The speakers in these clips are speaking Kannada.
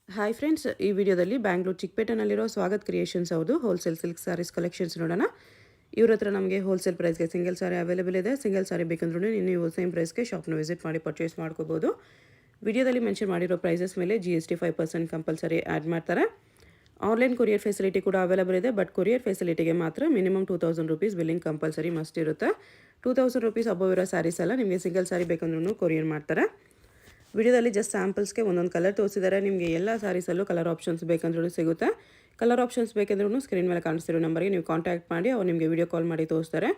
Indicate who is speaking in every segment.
Speaker 1: ಹಾಯ್ ಫ್ರೆಂಡ್ಸ್, ಈ ವಿಡಿಯೋದಲ್ಲಿ ಬ್ಯಾಂಗ್ಳೂರು ಚಿಕ್ಕಪೇಟೆನಲ್ಲಿರೋ ಸ್ವಾಗತ್ ಕ್ರಿಯೇಷನ್ಸ್ ಅವ್ರದ್ದು ಹೋಲ್ಸೇಲ್ ಸಿಲ್ಕ್ ಸ್ಯಾರೀಸ್ ಕಲೆಕ್ಷನ್ಸ್ ನೋಡೋಣ. ಇವ್ರ ಹತ್ರ ನಮಗೆ ಹೋಲ್ಸೇಲ್ ಪ್ರೈಸ್ಗೆ ಸಿಂಗಲ್ ಸಾರಿ ಅವೈಲೇಬಲ್ ಇದೆ. ಸಿಂಗಲ್ ಸಾರಿ ಬೇಕಂದ್ರೂ ನೀವು ಸೇಮ್ ಪ್ರೈಸ್ಗೆ ಶಾಪ್ನ ವಿಸಿಟ್ ಮಾಡಿ ಪರ್ಚೇಸ್ ಮಾಡ್ಕೋಬೋದು. ವಿಡಿಯೋದಲ್ಲಿ ಮೆನ್ಷನ್ ಮಾಡಿರೋ ಪ್ರೈಸಸ್ ಮೇಲೆ GST 5% ಕಂಪಲ್ಸರಿ ಆ್ಯಡ್ ಮಾಡ್ತಾರೆ. ಆನ್ಲೈನ್ ಕೊರಿಯರ್ ಫೆಸಿಲಿಟಿ ಕೂಡ ಅವೈಲೇಬಲ್ ಇದೆ. ಬಟ್ ಕೊರಿಯರ್ ಫೆಸಿಲಿಟಿಗೆ ಮಾತ್ರ minimum 2000 rupees billing compulsory must ಇರುತ್ತೆ. 2000 ರೂಪೀಸ್ ಅಬೋವ್ ಇರೋ ಸ್ಯಾರೀಸ್ ಎಲ್ಲ ನಿಮಗೆ ಸಿಂಗಲ್ ಸಾರಿ ಬೇಕಂದ್ರೂ ಕೊರಿಯರ್ ಮಾಡ್ತಾರೆ. ವಿಡಿಯೋದಲ್ಲಿ ಜಸ್ಟ್ ಸ್ಯಾಂಪಲ್ಸ್ಗೆ ಒಂದೊಂದು ಕಲರ್ ತೋರಿಸಿದ್ದಾರೆ. ನಿಮಗೆ ಎಲ್ಲ ಸ್ಯಾರೀಸಲ್ಲೂ ಕಲರ್ ಆಪ್ಷನ್ಸ್ ಬೇಕಂದ್ರೂ ಸಿಗುತ್ತೆ. ಕಲರ್ ಆಪ್ಷನ್ಸ್ ಬೇಕಂದ್ರೂ ಸ್ಕ್ರೀನ್ ಮೇಲೆ ಕಾಣಿಸ್ತಿರೋ ನಂಬರ್ಗೆ ನೀವು ಕಾಂಟ್ಯಾಕ್ಟ್ ಮಾಡಿ ಅವ್ರು ನಿಮಗೆ ವಿಡಿಯೋ ಕಾಲ್ ಮಾಡಿ ತೋರಿಸ್ತಾರೆ.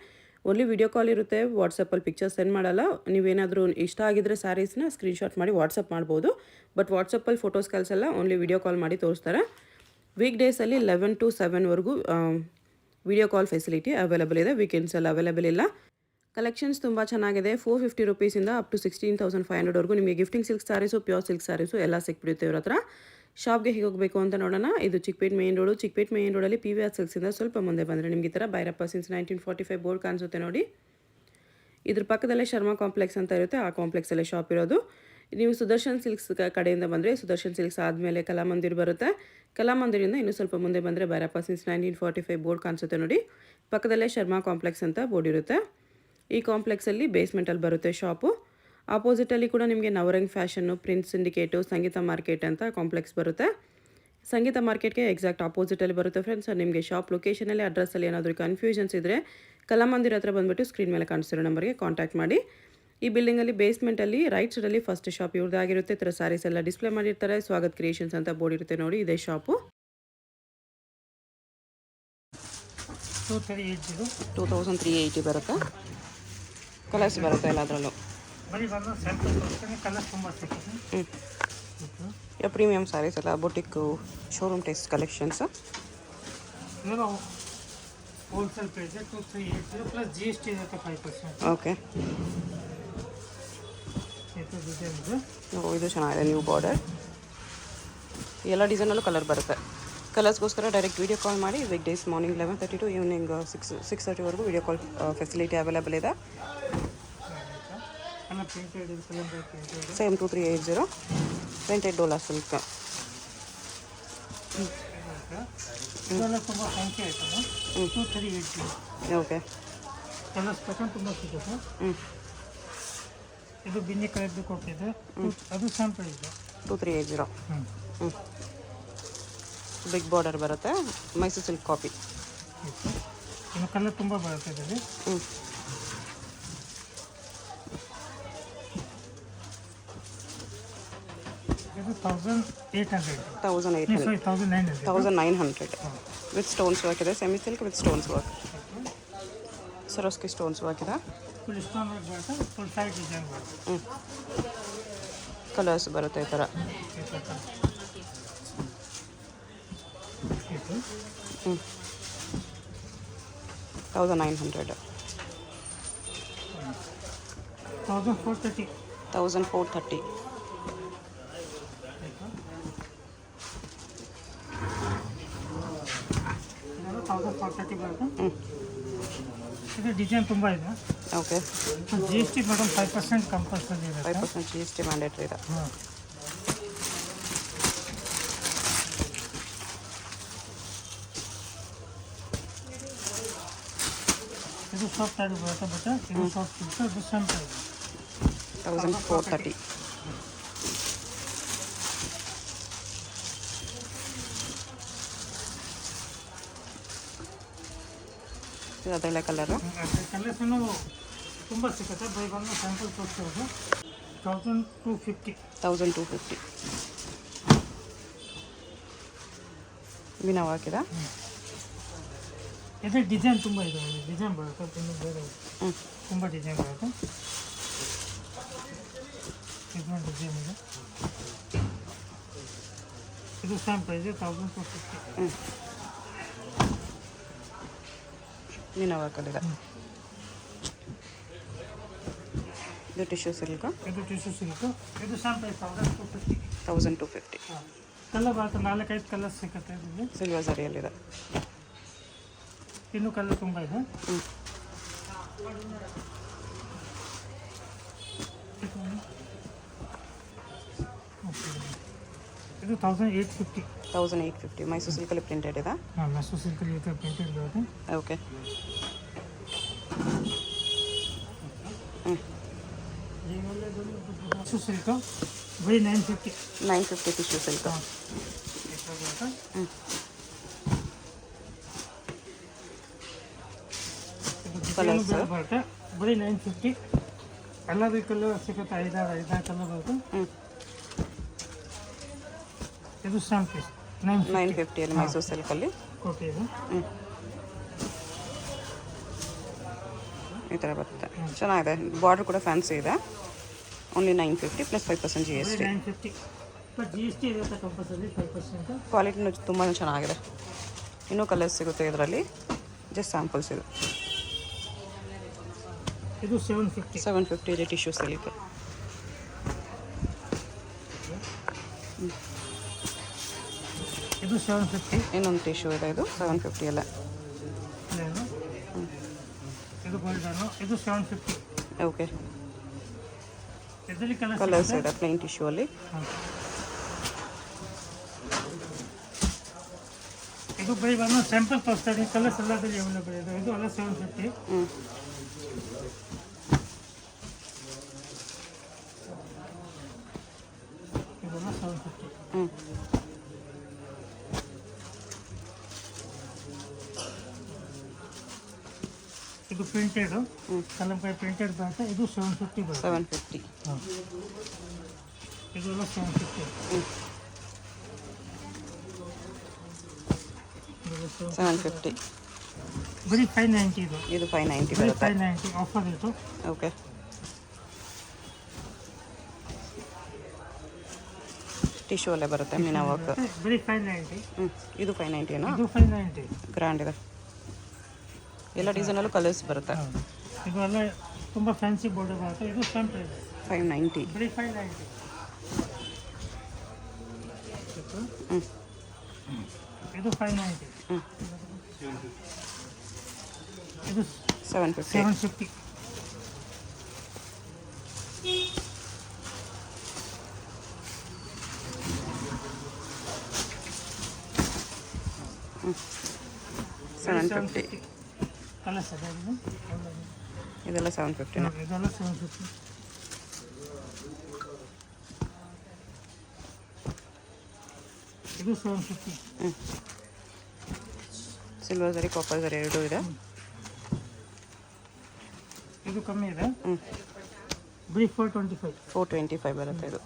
Speaker 1: ಓನ್ಲಿ ವಿಡಿಯೋ ಕಾಲ್ ಇರುತ್ತೆ, ವಾಟ್ಸಪ್ಪಲ್ಲಿ ಪಿಕ್ಚರ್ಸ್ ಸೆಂಡ್ ಮಾಡಲ್ಲ. ನೀವೇನಾದರೂ ಇಷ್ಟ ಆಗಿದ್ದರೆ ಸ್ಯಾರೀಸ್ನ ಸ್ಕ್ರೀನ್ಶಾಟ್ ಮಾಡಿ ವಾಟ್ಸಪ್ ಮಾಡ್ಬೋದು. ಬಟ್ ವಾಟ್ಸಪ್ಪಲ್ಲಿ ಫೋಟೋಸ್ ಕಳಿಸಲ್ಲ, ಓನ್ಲಿ ವಿಡಿಯೋ ಕಾಲ್ ಮಾಡಿ ತೋರಿಸ್ತಾರೆ. ವೀಕ್ ಡೇಸಲ್ಲಿ 11 to 7ವರೆಗೂ ವಿಡಿಯೋ ಕಾಲ್ ಫೆಸಿಲಿಟಿ ಅವೈಲೇಬಲ್ ಇದೆ. ವೀಕೆಂಡ್ಸಲ್ಲಿ ಅವೈಲೇಬಲ್ ಇಲ್ಲ. ಕಲೆಕ್ಷನ್ಸ್ ತುಂಬ ಚೆನ್ನಾಗಿದೆ. 450 ರೂಪೀಸಿಂದ ಅಪ್ ಟು 16,500ವರೆಗೂ ನಿಮಗೆ gifting silk sarees, pure silk sarees ಎಲ್ಲ ಸಿಕ್ಬಿಡುತ್ತೆ ಇವ್ರ ಹತ್ರ. ಶಾಪ್ಗೆ ಹೇಗೆ ಹೋಗಬೇಕು ಅಂತ ನೋಡೋಣ. ಇದು Chickpet main road. Chickpet main ರೋಡಲ್ಲಿ PVR ಸಿಲ್ಕ್ಸಿಂದ ಸ್ವಲ್ಪ ಮುಂದೆ ಬಂದರೆ ನಿಮಗೆ ಈ ಥರ ಭೈರಪ್ಪ ಸಿನ್ಸ್ 1945 ಬೋರ್ಡ್ ಕಾಣಿಸುತ್ತೆ ನೋಡಿ. ಇದ್ರ ಪಕ್ಕದಲ್ಲೇ ಶರ್ಮಾ ಕಾಂಪ್ಲೆಕ್ಸ್ ಅಂತ ಇರುತ್ತೆ. ಆ ಕಾಂಪ್ಲೆಕ್ಸಲ್ಲೇ ಶಾಪ್ ಇರೋದು. ನೀವು ಸುದರ್ಶನ್ ಸಿಲ್ಕ್ಸ್ ಕಡೆಯಿಂದ ಬಂದರೆ ಸುದರ್ಶನ್ ಸಿಲ್ಕ್ಸ್ ಆದಮೇಲೆ ಕಲಾಮಂದಿರ್ ಬರುತ್ತೆ. ಕಲಾಮಂದಿರಿಂದ ಇನ್ನೂ ಸ್ವಲ್ಪ ಮುಂದೆ ಬಂದರೆ ಭೈರಪ್ಪ ಸಿನ್ಸ್ 1945 ಬೋರ್ಡ್ ಕಾಣಿಸುತ್ತೆ ನೋಡಿ. ಪಕ್ಕದಲ್ಲೇ ಶರ್ಮಾ ಕಾಂಪ್ಲೆಕ್ಸ್ ಅಂತ ಬೋರ್ಡ್ ಇರುತ್ತೆ. ಈ ಕಾಂಪ್ಲೆಕ್ಸಲ್ಲಿ ಬೇಸ್ಮೆಂಟಲ್ಲಿ ಬರುತ್ತೆ ಶಾಪು. ಆಪೋಸಿಟಲ್ಲಿ ಕೂಡ ನಿಮಗೆ ನವರಂಗ್ ಫ್ಯಾಷನ್ನು, ಪ್ರಿನ್ಸ್ ಸಿಂಡಿಕೇಟು, ಸಂಗೀತ ಮಾರ್ಕೆಟ್ ಅಂತ ಕಾಂಪ್ಲೆಕ್ಸ್ ಬರುತ್ತೆ. ಸಂಗೀತ ಮಾರ್ಕೆಟ್ಗೆ ಎಕ್ಸಾಕ್ಟ್ ಆಪೋಸಿಟಲ್ಲಿ ಬರುತ್ತೆ ಫ್ರೆಂಡ್ಸ್. ನಿಮಗೆ ಶಾಪ್ ಲೊಕೇಶನಲ್ಲಿ ಅಡ್ರೆಸ್ಸಲ್ಲಿ ಏನಾದರೂ ಕನ್ಫ್ಯೂಷನ್ಸ್ ಇದ್ದರೆ ಕಲಾಮಂದಿರ ಹತ್ರ ಬಂದುಬಿಟ್ಟು ಸ್ಕ್ರೀನ್ ಮೇಲೆ ಕಾಣಿಸ್ತಿರೋ ನಂಬರ್ಗೆ ಕಾಂಟ್ಯಾಕ್ಟ್ ಮಾಡಿ. ಈ ಬಿಲ್ಡಿಂಗಲ್ಲಿ ಬೇಸ್ಮೆಂಟಲ್ಲಿ ರೈಟ್ ಸೈಡಲ್ಲಿ ಫಸ್ಟ್ ಶಾಪ್ ಇವ್ರದ್ದಾಗಿರುತ್ತೆ. ಈ ಥರ ಸ್ಯಾರೀಸ್ ಎಲ್ಲ ಡಿಸ್ಪ್ಲೇ ಮಾಡಿರ್ತಾರೆ. ಸ್ವಾಗತ್ ಕ್ರಿಯೇಷನ್ಸ್ ಅಂತ ಬೋರ್ಡ್ ಇರುತ್ತೆ ನೋಡಿ, ಇದೇ ಶಾಪು. 2380 ಬರುತ್ತೆ. ಕಲರ್ಸ್ ಬರುತ್ತೆ ಎಲ್ಲದರಲ್ಲೂ. ಪ್ರೀಮಿಯಮ್ ಸ್ಯಾರೀಸ್ ಎಲ್ಲ boutique, showroom taste collections.
Speaker 2: Wholesale price 2380 plus GST ಇರುತ್ತೆ 5%.
Speaker 1: ಓಕೆ, ಇದು ಚೆನ್ನಾಗಿದೆ. New border. ಎಲ್ಲ ಡಿಸೈನಲ್ಲೂ ಕಲರ್ ಬರುತ್ತೆ. ಕಲರ್ಸ್ಗೋಸ್ಕರ ಡೈರೆಕ್ಟ್ ವೀಡಿಯೋ ಕಾಲ್ ಮಾಡಿ. Week days morning 11:30 to evening 6:30ವರೆಗೂ ವೀಡಿಯೋ ಕಾಲ್ ಫೆಸಿಲಿಟಿ ಅವೈಲೇಬಲ್ ಇದೆ. Same 2380 printed dola silk.
Speaker 2: ತುಂಬ ಸಂಖ್ಯೆ ಆಯಿತು. 2380.
Speaker 1: ಓಕೆ,
Speaker 2: ಕಲರ್ಸ್ ತಗೊಂಡು ತುಂಬ ಸಿಗುತ್ತೆ. ಇದು ಬಿನ್ನಿ ಕಲರ್ದು ಕೊಟ್ಟಿದೆ. ಅದು ಸೇಮ್ ಪ್ರೈಸ್
Speaker 1: 2380. ಬಿಗ್ ಬಾರ್ಡರ್ ಬರುತ್ತೆ. Mysore silk copy.
Speaker 2: ಇನ್ನು ಕಲರ್ ತುಂಬ ಬರುತ್ತೆ ಇದರಲ್ಲಿ. ಇದು
Speaker 1: 1900 ವಿತ್ ಸ್ಟೋನ್ಸ್ ವರ್ಕ್ ಇದೆ. Semi silk with stones work. Swarovski stones work ಇದೆ.
Speaker 2: ಫುಲ್ ಸ್ಟೋನ್ ವರ್ಕ್ ಬರುತ್ತೆ. ಫುಲ್ ಸೈಡ್ ಡಿಸೈನ್ ಬರುತ್ತೆ.
Speaker 1: ಕಲರ್ಸ್ ಬರುತ್ತೆ ಈ ಥರ. 1900.
Speaker 2: 1430.
Speaker 1: 1430.
Speaker 2: ಬರುತ್ತೆ. ಇದು ಡಿಸೈನ್ ತುಂಬ ಇದೆ.
Speaker 1: ಓಕೆ,
Speaker 2: GST ಮೇಡಮ್ 5% ಕಂಪಲ್ಸರಿ ಇದೆ.
Speaker 1: 5% GST ಮ್ಯಾಂಡೇಟ್ರಿ ಇದೆ.
Speaker 2: ಇದು ಸಾಫ್ಟ್ ಆಗಿ ಬರುತ್ತೆ. ಬಟ್ ಇದು ಸಾಫ್ಟ್ ಸಿಲ್ಕ್. ಇದು ಸೇಮ್ ಪ್ರೈಸ್
Speaker 1: 1430. ಅದೆಲ್ಲ ಕಲರು.
Speaker 2: ಕಲರ್ಸನ್ನು ತುಂಬ ಸಿಗುತ್ತೆ. ಬೈ ಬಂದು ಸ್ಯಾಂಪಲ್ ತೋರಿಸ್ತಿರೋದು 1250.
Speaker 1: 1250 ವಿನವ್ ಹಾಕಿದ.
Speaker 2: ಇದು ಡಿಸೈನ್ ತುಂಬ ಇದೆ. ಡಿಸೈನ್ ಬರುತ್ತೆ. ತುಂಬ ಬೇರೆ ತುಂಬ ಡಿಸೈನ್ ಬರುತ್ತೆ. ಇದೊಂದು ಡಿಸೈನ್ ಇದೆ. ಇದು ಸೇಮ್ ಪ್ರೈಸ್ 1250.
Speaker 1: ವಿನವ್ ಹಾಕಲಿದೆ. ಇದು ಟಿಶ್ಯೂ ಸಿಲ್ಕ್.
Speaker 2: ಇದು ಟಿಶ್ಯೂ ಸಿಲ್ಕ್. ಇದು ಸೇಮ್ ಪ್ರೈಸ್ 1250.
Speaker 1: 1250.
Speaker 2: ಕಲರ್ ಬರುತ್ತೆ. 4-5 ಕಲರ್ ಸಿಗುತ್ತೆ ಇದರಲ್ಲಿ.
Speaker 1: ಸಿಲ್ವರ್ ಸರಿಯಲ್ಲಿದೆ.
Speaker 2: ಇನ್ನೂ ಕಲರ್ ತುಂಬ ಇದೆ. ಇದು 1850.
Speaker 1: 1850 ಮೈಸೂರು ಸಿಲ್ಕಲ್ಲಿ ಪ್ರಿಂಟೆಡ್ ಇದೆ.
Speaker 2: ಹಾಂ, ಮೈಸೂರು ಸಿಲ್ಕಲ್ಲಿ ಈ ಥರ ಪ್ರಿಂಟೆಡ್ ಬರುತ್ತೆ.
Speaker 1: ಓಕೆ.
Speaker 2: ಟಿಶ್ಯೂ ಸಿಲ್ಕು ಬರೀ 950.
Speaker 1: 950 ಟಿಶ್ಯೂ ಸಿಲ್ಕ್.
Speaker 2: ಹಾಂ, ಈ ಥರ ಬರುತ್ತೆ.
Speaker 1: Colours?
Speaker 2: ಬೇರೆ ಬರುತ್ತೆ ಬರೀ 950. ಎಲ್ಲದೂ ಕಲರ್ ಸಿಗುತ್ತೆ, 5-6 ಕಲರ್ ಬರುತ್ತೆ. ಇದು ಸ್ಟ್ಯಾಂಪ್ ಪೀಸ್
Speaker 1: 950 ಮೈಸೂರು ಸಿಲ್ಕಲ್ಲಿ
Speaker 2: ಕೋಟಿ ಇದು.
Speaker 1: ಈ ಥರ ಬರುತ್ತೆ. ಚೆನ್ನಾಗಿದೆ. ಬಾರ್ಡರ್ ಕೂಡ ಫ್ಯಾನ್ಸಿ ಇದೆ. Only 950 plus 5% G S T.
Speaker 2: 950 but G S T ಇರುತ್ತೆ ಕಂಪಲ್ಸರಿ 5%.
Speaker 1: ಕ್ವಾಲಿಟಿನೂ ತುಂಬಾ ಚೆನ್ನಾಗಿದೆ. ಇನ್ನೂ ಕಲರ್ಸ್ ಸಿಗುತ್ತೆ ಇದರಲ್ಲಿ. ಜಸ್ಟ್ ಸ್ಯಾಂಪಲ್ಸ್ ಇದು.
Speaker 2: ಇದು 750.
Speaker 1: 750 ಇದೆ ಟಿಶ್ಯೂ ಸಿಲ್ಕ್.
Speaker 2: ಇದು 750.
Speaker 1: ಇನ್ನೊಂದು ಟಿಶ್ಯೂ ಇದೆ, ಇದು 750 ಎಲ್ಲ.
Speaker 2: ಪ್ಲೇನು. ಇದು ಗೋಲ್ಡನ್ನು. ಇದು 750.
Speaker 1: ಓಕೆ.
Speaker 2: ಇದರಲ್ಲಿ
Speaker 1: ಕಲರ್ಸ್ ಇದೆ ಪ್ಲೈನ್ ಟಿಶ್ಯೂ ಅಲ್ಲಿ.
Speaker 2: ಇದು ಬರೀ ಒಂದು ಸ್ಯಾಂಪಲ್ ತೋರಿಸ್ತಾರೆ. ಕಲರ್ಸ್ ಎಲ್ಲದಲ್ಲಿ ಅವೈಲೇಬಲ್ ಇದೆ. ಇದು ಎಲ್ಲ 750. ಇದೆಲ್ಲ 750. ಇದು ಪ್ರಿಂಟೆಡ್ ಕಲಂಕಾಯಿ ಪ್ರಿಂಟೆಡ್ ಬರುತ್ತೆ. ಇದು 750 ಬರುತ್ತೆ.
Speaker 1: 750.
Speaker 2: ಹಾಂ, ಇದೆಲ್ಲ 750.
Speaker 1: 750.
Speaker 2: ಬರೀ 590 ಇದು.
Speaker 1: ಇದು 590
Speaker 2: ಬರೀ
Speaker 1: ಬರುತ್ತೆ.
Speaker 2: 590 ಆಫರ್ ಇತ್ತು.
Speaker 1: ಓಕೆ. ಟಿಶ್ಯೂ ಅಲ್ಲೇ ಬರುತ್ತೆ ಮೀನಾ ವರ್ಕ್.
Speaker 2: ಬರೀ 590.
Speaker 1: ಇದು 590 ಏನಾ?
Speaker 2: ಇದು 590.
Speaker 1: ಗ್ರ್ಯಾಂಡ್ ಇದೆ. ಎಲ್ಲ ಡಿಸೈನಲ್ಲೂ ಕಲರ್ಸ್ ಬರುತ್ತೆ.
Speaker 2: ಇದು ಎಲ್ಲ ತುಂಬ ಫ್ಯಾನ್ಸಿ ಬಾರ್ಡರ್ ಬರುತ್ತೆ. ಇದು ಸ್ಯಾಂಪಲ್ ಇದೆ.
Speaker 1: 590.
Speaker 2: ಬರೀ 590. ಇದು 590. ಇದು
Speaker 1: 750.
Speaker 2: 750. ಕಲರ್ಸ್ ಇದೆ ಇದು.
Speaker 1: ಇದೆಲ್ಲ 750.
Speaker 2: ಇದೆಲ್ಲ 750. ಇದು 750.
Speaker 1: ಸಿಲ್ವರ್ ಸರಿ ಕಾಪರ್ ಸರಿ ಎರಡೂ ಇದೆ.
Speaker 2: ಇದು ಕಮ್ಮಿ ಇದೆ. ಬರೀ 425.
Speaker 1: 425 ಬರುತ್ತೆ ಇದು.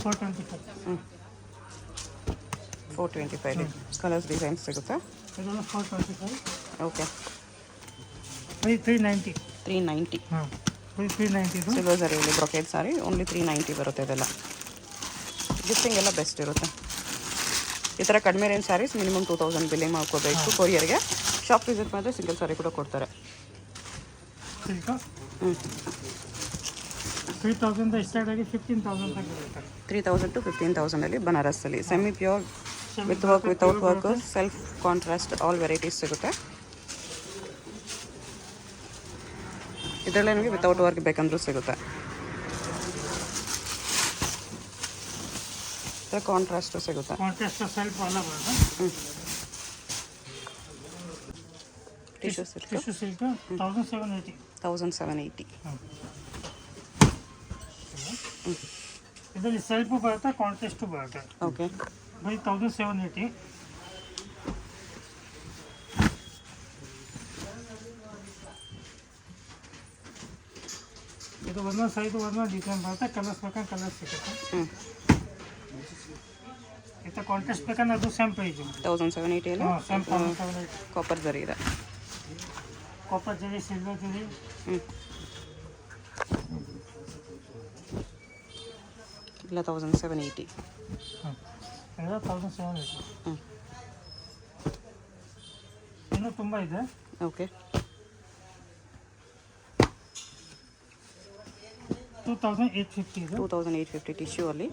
Speaker 2: 425.
Speaker 1: 425 ಕಲರ್ಸ್ ಡಿಸೈನ್ಸ್ ಸಿಗುತ್ತೆ.
Speaker 2: ಇದೆಲ್ಲ 425.
Speaker 1: ಓಕೆ.
Speaker 2: ಬರೀ 390.
Speaker 1: 390.
Speaker 2: ಹಾಂ, ಬರೀ 390 ಇದು.
Speaker 1: ಸಿಲ್ವರ್ ಸರಿಯಲ್ಲಿ ಬ್ರೊಕೇಡ್ ಸಾರಿ ಓನ್ಲಿ 390 ಬರುತ್ತೆ ಇದೆಲ್ಲ. ಗಿಫ್ಟಿಂಗ್ ಎಲ್ಲ ಬೆಸ್ಟ್ ಇರುತ್ತೆ. ಈ ಥರ ಕಡಿಮೆ ರೇಂಜ್ ಸ್ಯಾರೀಸ್ ಮಿನಿಮಮ್ 2000 ಬಿಲ್ಲಿಂಗ್ ಮಾಡ್ಕೋಬೇಕು ಕೊರಿಯರ್ಗೆ. ಶಾಪ್ ವಿಸಿಟ್ ಮಾಡಿದ್ರೆ ಸಿಂಗಲ್ ಸಾರಿ ಕೂಡ ಕೊಡ್ತಾರೆ.
Speaker 2: ಸಿಲ್ಕ 3000 ಸ್ಟಾರ್ಟ್ ಆಗಿ 15,000 ತನಕ ಇರುತ್ತೆ.
Speaker 1: 3000 to 15,000 ಬನಾರಸ್ಸಲ್ಲಿ semi pure with work without work self contrast all varieties ಸಿಗುತ್ತೆ. ಇದರಲ್ಲೇ ನಿಮಗೆ ವಿತೌಟ್ ವರ್ಕ್ ಬೇಕಂದ್ರೂ ಸಿಗುತ್ತೆ. ಕಾಂಟ್ರಾಸ್ಟು ಸಿಗುತ್ತೆ.
Speaker 2: ಕಾಂಟ್ರಾಸ್ಟ್ ಸೆಲ್ಫ್ ಎಲ್ಲ ಬರುತ್ತೆ.
Speaker 1: Tissue silk
Speaker 2: tissue silk 1780.
Speaker 1: 1780.
Speaker 2: ಇದರಲ್ಲಿ ಸೆಲ್ಫು ಬರುತ್ತೆ, ಕಾಂಟ್ರಾಸ್ಟು ಬರುತ್ತೆ.
Speaker 1: ಓಕೆ.
Speaker 2: ಬರೀ 1780. ಇದು ಒಂದೊಂದು ಸೈಜ್ ಒಂದೊಂದು ಡಿಸೈನ್ ಬರುತ್ತೆ. ಕಲರ್ಸ್ ಬೇಕಂದ್ರೆ ಕಲರ್ಸ್ ಸಿಗುತ್ತೆ. ಇದು ಕಾಂಟ್ರಾಸ್ಟ್ ಬೇಕಂದ್ರೆ ಅದು ಸೇಮ್ ಪ್ರೈಸ್.
Speaker 1: 1780 ಅಲ್ಲಿ
Speaker 2: ಹಾಂ, ಸೇಮ್ 1780.
Speaker 1: ಕಾಪರ್ ಜರಿ ಇದೆ.
Speaker 2: ಕಾಪರ್ ಜರಿ, ಸಿಲ್ವರ್ ಜರಿ.
Speaker 1: ಇಲ್ಲ 1780.
Speaker 2: ಎಲ್ಲ 1780. ಇನ್ನೂ ತುಂಬ ಇದೆ.
Speaker 1: ಓಕೆ.
Speaker 2: 2850 ಇದು.
Speaker 1: 2850 ಟಿಶ್ಯೂ ಅಲ್ಲಿ.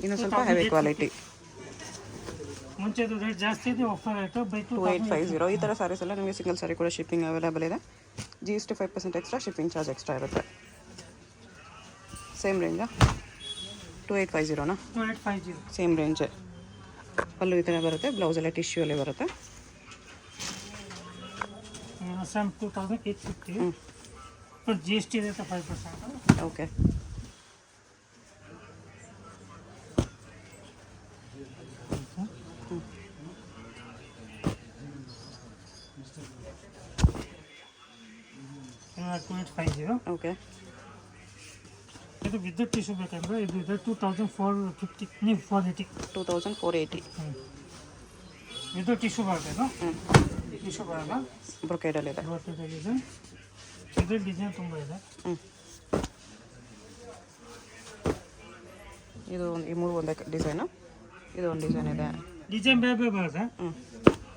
Speaker 1: ಇನ್ನು ಸ್ವಲ್ಪ ಹೆವಿ ಕ್ವಾಲಿಟಿ.
Speaker 2: ಮುಂಚೆದು ರೇಟ್ ಜಾಸ್ತಿ ಇದೆ, ಆಫರ್ ಆಯಿತು ಬೈ
Speaker 1: 2850. ಈ ಥರ ಸ್ಯಾರೀಸ್ ಎಲ್ಲ ನಿಮಗೆ ಸಿಂಗಲ್ ಸ್ಯಾರಿ ಕೂಡ ಶಿಪ್ಪಿಂಗ್ ಅವೈಲೇಬಲ್ ಇದೆ. GST 5% extra, shipping charge extra ಇರುತ್ತೆ. ಸೇಮ್ ರೇಂಜಾ? 2850ನಾ?
Speaker 2: 2850.
Speaker 1: Same range. ಪಲ್ಲು ಈ ಥರ ಬರುತ್ತೆ, ಬ್ಲೌಸ್ ಎಲ್ಲ ಟಿಶ್ಯೂ ಅಲ್ಲಿ ಬರುತ್ತೆ.
Speaker 2: ಸೇಮ್ 2850. ಬಟ್ GST ಇರುತ್ತೆ 5%.
Speaker 1: ಓಕೆ.
Speaker 2: ಇವಾಗ 2850.
Speaker 1: ಓಕೆ.
Speaker 2: ಇದು ವಿದ್ಯುತ್ ಟಿಶ್ಯೂ ಬೇಕಂದ್ರೆ ಇದು ಇದೆ 2450, ನೀವು 480.
Speaker 1: 2480.
Speaker 2: ವಿದ್ಯುತ್ ಟಿಶ್ಯೂ ಬರ್ತೇನೋ, ಟಿಶ್ಯೂ ಬರಲ್ಲ,
Speaker 1: ಬ್ರೊಕೇಡಲ್ಲಿದೆ.
Speaker 2: ಇದೆ. ಇದು ಡಿಸೈನ್ ತುಂಬ ಇದೆ.
Speaker 1: ಇದು ಈ ಮೂರು ಒಂದೇ ಡಿಸೈನು. ಇದು ಒಂದು ಡಿಸೈನ್ ಇದೆ.
Speaker 2: ಡಿಸೈನ್ ಬೇರೆ ಬೇರೆ ಬರುತ್ತೆ.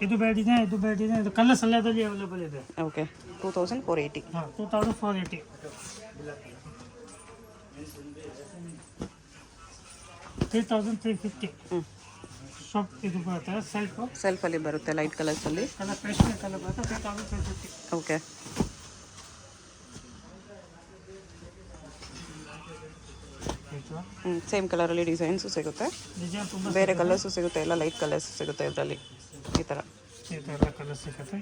Speaker 2: ಇದು ಬೇರೆ ಡಿಸೈನ್, ಇದು ಬೇರೆ ಡಿಸೈನ್, ಇದು ಕಲರ್ಸ್ ಎಲ್ಲದಲ್ಲಿ ಅವೈಲೇಬಲ್ ಇದೆ.
Speaker 1: ಓಕೆ. 2480.
Speaker 2: ಹಾಂ, 2480. 3350. ಶಾಪ್ ಇದು ಬರುತ್ತೆ
Speaker 1: ಸೆಲ್ಫಲ್ಲಿ ಬರುತ್ತೆ, ಲೈಟ್ ಕಲರ್ಸಲ್ಲಿ.
Speaker 2: ಕಲರ್ ಪೇಸ್ಟಲ್ ಕಲರ್ ಬರುತ್ತೆ 3350.
Speaker 1: ಓಕೆ. ಸೇಮ್ ಕಲರಲ್ಲಿ ಡಿಸೈನ್ಸು ಸಿಗುತ್ತೆ,
Speaker 2: ಡಿಸೈನ್ ತುಂಬ
Speaker 1: ಬೇರೆ ಕಲರ್ಸು ಸಿಗುತ್ತೆ, ಎಲ್ಲ ಲೈಟ್ ಕಲರ್ಸ್ ಸಿಗುತ್ತೆ ಇದರಲ್ಲಿ. ಈ ಥರ
Speaker 2: ಎಲ್ಲ ಕಲರ್ ಸಿಗುತ್ತೆ.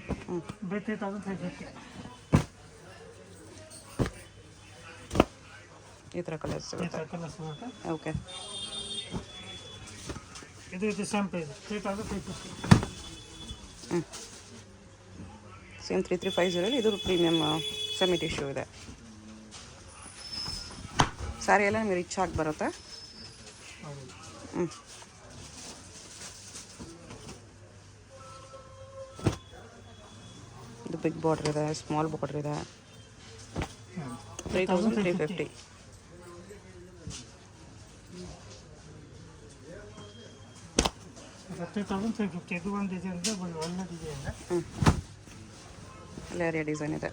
Speaker 2: ಬೈ 3550.
Speaker 1: ಈ ಥರ ಕಲರ್ಸ್ ಸಿಗುತ್ತೆ.
Speaker 2: ಕಲರ್ ಸಿಗುತ್ತೆ.
Speaker 1: ಓಕೆ.
Speaker 2: ಇದು ಸೇಮ್ ಪ್ರೈಸ್ 3550.
Speaker 1: ಸೇಮ್ 3350. ಇದು ಪ್ರೀಮಿಯಮ್ ಸೆಮಿ ಟಿಶ್ಯೂ ಇದೆ. ಸ್ಯಾರಿ ಎಲ್ಲ ನಿಮಗೆ ರಿಚ್ ಆಗಿ ಬರುತ್ತೆ. ಇದು ಬಿಗ್ ಬಾರ್ಡರ್ ಇದೆ, ಸ್ಮಾಲ್ ಬಾರ್ಡರ್ ಇದೆ. 3350.
Speaker 2: ಇದು ಒಂದು ಡಿಸೈನ್ ಇದೆ, ಒಳ್ಳೆ ಡಿಸೈನ್ ಇದೆ.
Speaker 1: ಲೇರಿಯ ಡಿಸೈನ್ ಇದೆ.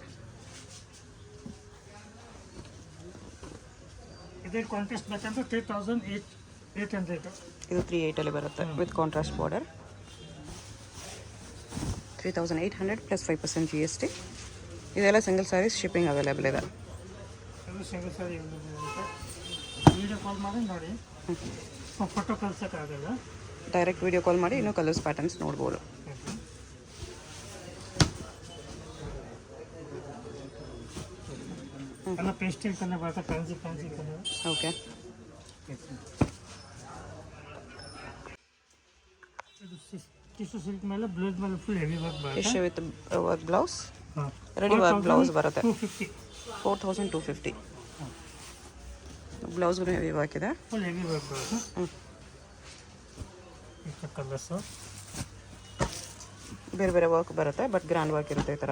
Speaker 2: ಇದೇ ಕಾಂಟ್ರಾಸ್ಟ್ ಬೇಕಂದ್ರೆ 3800.
Speaker 1: ಇದು 3800 ಬರುತ್ತೆ with contrast border. 3800 plus 5% GST. ಇದೆಲ್ಲ ಸಿಂಗಲ್ ಸ್ಯಾರೀಸ್ ಶಿಪ್ಪಿಂಗ್ ಅವೈಲೇಬಲ್ ಇದೆ.
Speaker 2: ಇದು ಸಿಂಗಲ್ ಸ್ಯಾರಿ ಇರುತ್ತೆ. ವಿಡಿಯೋ ಕಾಲ್ ಮಾಡಿ ನೋಡಿ, ಫೋಟೋ ಕಳ್ಸೋಕ್ಕಾಗಲ್ಲ.
Speaker 1: ಡೈರೆಕ್ಟ್ ವಿಡಿಯೋ ಕಾಲ್ ಮಾಡಿ ಇನ್ನೂ ಕಲರ್ಸ್ ಪ್ಯಾಟರ್ನ್ಸ್ ನೋಡ್ಬೋದು.
Speaker 2: ಎಲ್ಲ ಪೇಸ್ಟಲ್ ಕಲರ್ ಬರುತ್ತೆ, ಫ್ಯಾನ್ಸಿ ಕಲರ್.
Speaker 1: ಓಕೆ.
Speaker 2: ಇದು ಟಿಶ್ಯೂ ಸಿಲ್ಕ್ ಮೇಲೆ ಬ್ಲೌಸ್ ಮೇಲೆ ಫುಲ್ ಹೆವಿ ವರ್ಕ್ ಬರುತ್ತೆ.
Speaker 1: ಟಿಶ್ಯೂ ವಿತ್ ವರ್ಕ್ ಬ್ಲೌಸ್,
Speaker 2: ಹಾಂ,
Speaker 1: ರೆಡಿ ವರ್ಕ್ ಬ್ಲೌಸ್ ಬರುತ್ತೆ.
Speaker 2: 250.
Speaker 1: 4250. ಬ್ಲೌಸ್ಗೂ ಹೆವಿ ವರ್ಕ್ ಇದೆ.
Speaker 2: ಫುಲ್ ಹೆವಿ ವರ್ಕ್ ಬರುತ್ತೆ. ಕಲರ್ಸು
Speaker 1: ಬೇರೆ ಬೇರೆ ವರ್ಕ್ ಬರುತ್ತೆ, ಬಟ್ ಗ್ರ್ಯಾಂಡ್ ವರ್ಕ್ ಇರುತ್ತೆ. ಈ ಥರ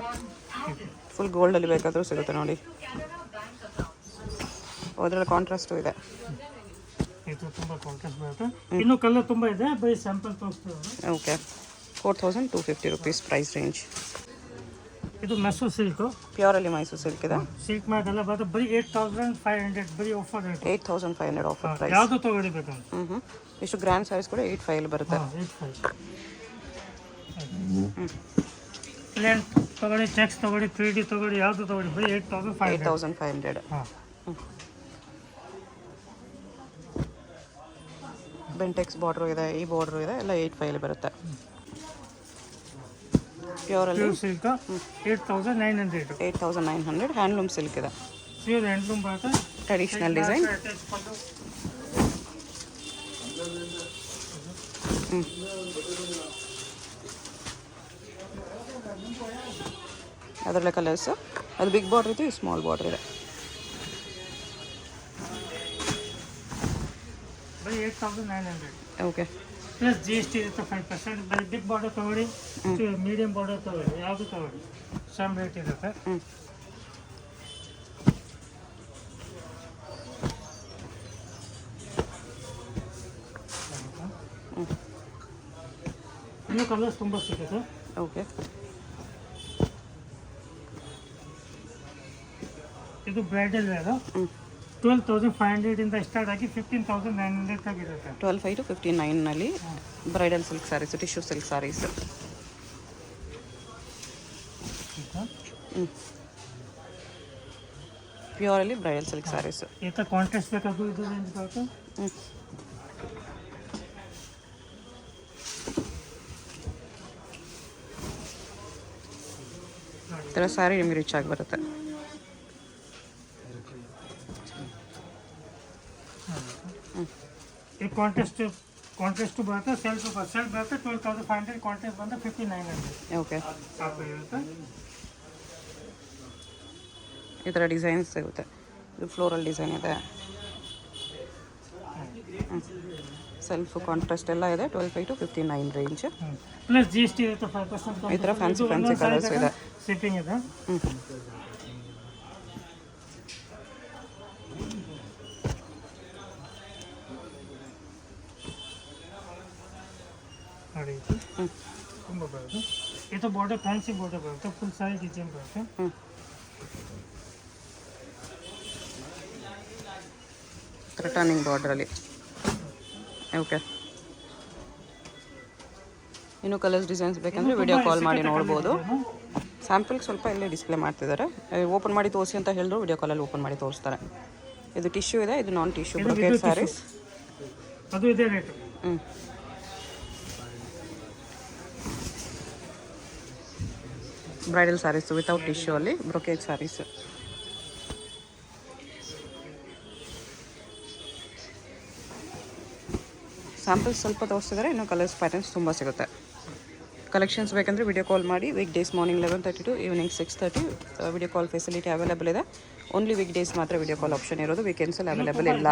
Speaker 1: ಫುಲ್ ಗೋಲ್ಡಲ್ಲಿ ಬೇಕಾದರೂ ಸಿಗುತ್ತೆ ನೋಡಿ. ಅದರಲ್ಲಿ ಕಾಂಟ್ರಾಸ್ಟು ಇದೆ.
Speaker 2: ಇದು ತುಂಬ ಕಾಂಟ್ರಾಸ್ಟ್ ಬರುತ್ತೆ. ಇನ್ನೂ ಕಲರ್ ತುಂಬ ಇದೆ, ಬೈ ಸ್ಯಾಂಪಲ್ ತೋರಿಸ್ತೀವಿ.
Speaker 1: ಓಕೆ. 4250 rupees price range.
Speaker 2: ಇದು ಮೈಸೂರು ಸಿಲ್ಕು,
Speaker 1: ಪ್ಯೂರಲ್ಲಿ ಮೈಸೂರು ಸಿಲ್ಕ್ ಇದೆ.
Speaker 2: ಸಿಲ್ಕ್ ಮ್ಯಾಗೆಲ್ಲ ಬರುತ್ತೆ ಬರೀ 8500, ಬರೀ ಆಫರ್ ರೇಟ್.
Speaker 1: 8500 offer price.
Speaker 2: ಯಾವುದು ತೊಗೊಳ್ಬೇಕಂತ.
Speaker 1: ಇಷ್ಟು ಗ್ರ್ಯಾಂಡ್ ಸ್ಯಾರೀಸ್ ಕೂಡ 8500 ಬರುತ್ತೆ.
Speaker 2: 85. ಪ್ಲೇನ್ ತೊಗೊಳ್ಳಿ, ಚೆಕ್ಸ್ ತೊಗೊಳ್ಳಿ, 3D ತೊಗೊಳ್ಳಿ, ಯಾವುದು ತೊಗೊಳ್ಳಿ ಬರೀ
Speaker 1: 8500.
Speaker 2: ಹಾಂ.
Speaker 1: ಬೆಂಟೆಕ್ಸ್ ಬಾರ್ಡ್ರು ಇದೆ, ಈ ಬಾರ್ಡ್ರು ಇದೆ, ಎಲ್ಲ 8500 ಬರುತ್ತೆ. ಪ್ಯೂರಲ್ಲಿ
Speaker 2: ಪ್ಯೂರ್ ಸಿಲ್ಕ್ 8900.
Speaker 1: 8900. ಹ್ಯಾಂಡ್ಲೂಮ್ ಸಿಲ್ಕ್ ಇದೆ.
Speaker 2: ಪ್ಯೂರ್ ಹ್ಯಾಂಡ್ಲೂಮ್ ಬರುತ್ತೆ.
Speaker 1: Traditional design. ಅದರಲ್ಲೇ ಕಲರ್ಸು. ಅದು ಬಿಗ್ ಬಾರ್ಡ್ರ್ ಇದೆ, ಸ್ಮಾಲ್ ಬಾರ್ಡ್ರ್ ಇದೆ.
Speaker 2: ಬರೀ 8900.
Speaker 1: ಓಕೆ.
Speaker 2: ಪ್ಲಸ್ GST ಇರುತ್ತೆ 5%. ಬರೀ ಬಿಗ್ ಬಾರ್ಡರ್ ತೊಗೊಳ್ಳಿ, ಮೀಡಿಯಂ ಬಾರ್ಡರ್ ತೊಗೊಳ್ಳಿ, ಯಾವುದು ತೊಗೊಳ್ಳಿ ಸೇಮ್ ರೇಟ್ ಇರುತ್ತೆ. ಇನ್ನೂ ಕಲರ್ಸ್ ತುಂಬ ಸಿಗುತ್ತೆ.
Speaker 1: ಓಕೆ.
Speaker 2: ಇದು ಬ್ರೈಡಲ್ ವೇರು, 12,500 ಇಂದ ಸ್ಟಾರ್ಟ್ ಆಗಿ 15,900 ತನಕ ಇರುತ್ತೆ.
Speaker 1: 12,500 to 15,900ನಲ್ಲಿ bridal silk sarees, tissue silk sarees. ಪ್ಯೂರಲ್ಲಿ ಬ್ರೈಡಲ್ ಸಿಲ್ಕ್ ಸ್ಯಾರೀಸ್.
Speaker 2: ಈ ಥರ ಕಾಂಟ್ರಾಸ್ಟ್ ಬೇಕಾದ್ರು ಇದು ರೇಂಜ್ ಬರುತ್ತೆ.
Speaker 1: ಈ ಥರ ಸ್ಯಾರಿ ನಿಮಗೆ ರಿಚ್ ಆಗಿ ಬರುತ್ತೆ.
Speaker 2: ಈ ಕಾಂಟ್ರಾಸ್ಟ್ ಬರುತ್ತೆ. ಸೆಲ್ಫ್ ಬರುತ್ತೆ 12,500, ಕಾಂಟ್ರಾಸ್ಟ್ ಬಂದು 5,900.
Speaker 1: ಓಕೆ,
Speaker 2: ಸಾಕು ಇರುತ್ತೆ.
Speaker 1: ಈ ಥರ ಡಿಸೈನ್ಸ್ ಸಿಗುತ್ತೆ. ಇದು ಫ್ಲೋರಲ್ ಡಿಸೈನ್ ಇದೆ, ಸೆಲ್ಫ್ ಕಾಂಟ್ರಾಸ್ಟ್ ಎಲ್ಲ ಇದೆ. 12,500 to 15,900 ರೇಂಜ್.
Speaker 2: ಪ್ಲಸ್ GST ಇರುತ್ತೆ 5%.
Speaker 1: ಈ ಥರ ಫ್ಯಾನ್ಸಿ ಕಲರ್ಸ್ ಇದೆ.
Speaker 2: ಶಿಪ್ಪಿಂಗ್ ಇದೆ. ನೋಡಿ ತುಂಬ ಬರುತ್ತೆ. ಇದು ಬಾರ್ಡರ್ ಫ್ಯಾನ್ಸಿ ಬಾರ್ಡರ್ ಬರುತ್ತೆ. ಫುಲ್ ಸಾರಿ ಡಿಸೈನ್ ಬರುತ್ತೆ.
Speaker 1: ಟರ್ನಿಂಗ್ ಬಾರ್ಡ್ರಲ್ಲಿ. ಓಕೆ, ಇನ್ನು ಕಲರ್ಸ್ ಡಿಸೈನ್ಸ್ ಬೇಕಂದರೆ ವಿಡಿಯೋ ಕಾಲ್ ಮಾಡಿ ನೋಡ್ಬೋದು. ಸ್ಯಾಂಪಲ್ಗೆ ಸ್ವಲ್ಪ ಇಲ್ಲೇ ಡಿಸ್ಪ್ಲೇ ಮಾಡ್ತಿದ್ದಾರೆ. ಓಪನ್ ಮಾಡಿ ತೋರಿಸಿ ಅಂತ ಹೇಳಿದ್ರು ವಿಡಿಯೋ ಕಾಲಲ್ಲಿ ಓಪನ್ ಮಾಡಿ ತೋರಿಸ್ತಾರೆ. ಇದು ಟಿಶ್ಯೂ ಇದೆ, ಇದು ನಾನ್ ಟಿಶ್ಯೂ ಬ್ರೊಕೇಡ್ ಸ್ಯಾರೀಸ್.
Speaker 2: ಅದು ಇದೇ rate.
Speaker 1: Bridal sarees without tissue ಅಲ್ಲಿ ಬ್ರೊಕೇಡ್ ಸ್ಯಾರೀಸ್. ಸ್ಯಾಂಪಲ್ಸ್ ಸ್ವಲ್ಪ ತೋರಿಸಿದರೆ ಇನ್ನು ಕಲರ್ಸ್ ಪ್ಯಾಟರ್ನ್ಸ್ ತುಂಬ ಸಿಗುತ್ತೆ. ಕಲೆಕ್ಷನ್ಸ್ ಬೇಕಂದರೆ ವಿಡಿಯೋ ಕಾಲ್ ಮಾಡಿ. Week days morning 11:30 to evening 6:30 video call facility available ಇದೆ. ಓನ್ಲಿ ವೀಕ್ ಡೇಸ್ ಮಾತ್ರ ವಿಡಿಯೋ ಕಾಲ್ ಆಪ್ಷನ್ ಇರೋದು, ವೀಕೆಂಡ್ಸಲ್ಲಿ ಅವೈಲೇಬಲ್ ಇಲ್ಲ.